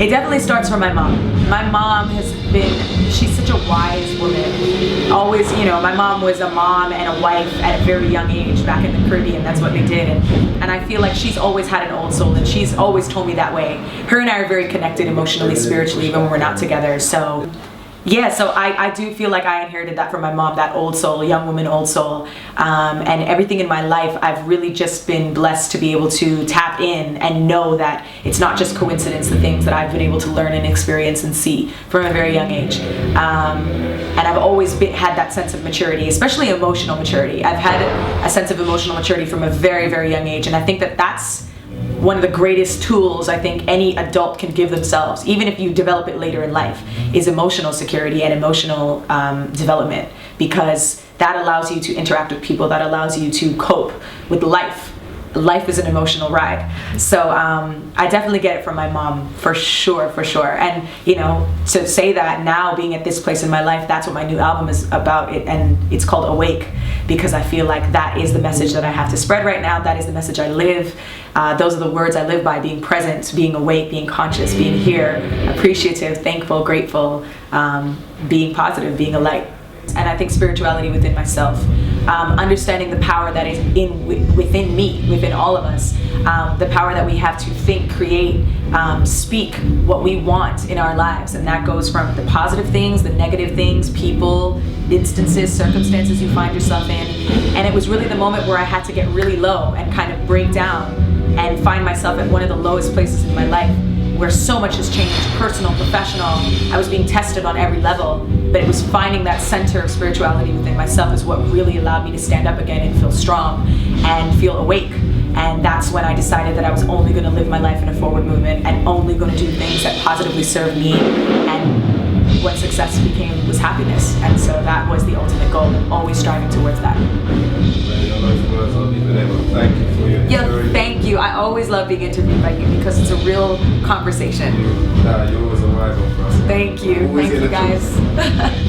It definitely starts from my mom. My mom she's such a wise woman. Always, my mom was a mom and a wife at a very young age back in the Caribbean. That's what they did. And I feel like she's always had an old soul, and she's always told me that way. Her and I are very connected emotionally, spiritually, even when we're not together. So yeah, so I do feel like I inherited that from my mom, that old soul, young woman, old soul. And everything in my life, I've really just been blessed to be able to tap in and know that it's not just coincidence, the things that I've been able to learn and experience and see from a very young age. And I've always had that sense of maturity, especially emotional maturity. I've had a sense of emotional maturity from a very, very young age. And I think that that's one of the greatest tools I think any adult can give themselves, even if you develop it later in life, is emotional security and emotional development, because that allows you to interact with people, that allows you to cope with life. Life is an emotional ride. So I definitely get it from my mom, for sure. And to say that now, being at this place in my life, that's what my new album is about, and it's called Awake, because I feel like that is the message that I have to spread right now. That is the message I live. Those are the words I live by: being present, being awake, being conscious, being here, appreciative, thankful, grateful, being positive, being a light. And I think spirituality within myself, understanding the power that is within me, within all of us, the power that we have to think, create, speak what we want in our lives. And that goes from the positive things, the negative things, people, instances, circumstances you find yourself in. And it was really the moment where I had to get really low and kind of break down and find myself at one of the lowest places in my life, where so much has changed, personal, professional. I was being tested on every level, but it was finding that center of spirituality within myself is what really allowed me to stand up again and feel strong and feel awake. And that's when I decided that I was only going to live my life in a forward movement and only going to do things that positively served me. And what success was happiness. And so that was the ultimate goal, and always striving towards that. Thank you for your Yeah, thank you. I always love being interviewed by you because it's a real conversation. You're always a wise one for us. Thank you. Always Thank you, get the truth. guys.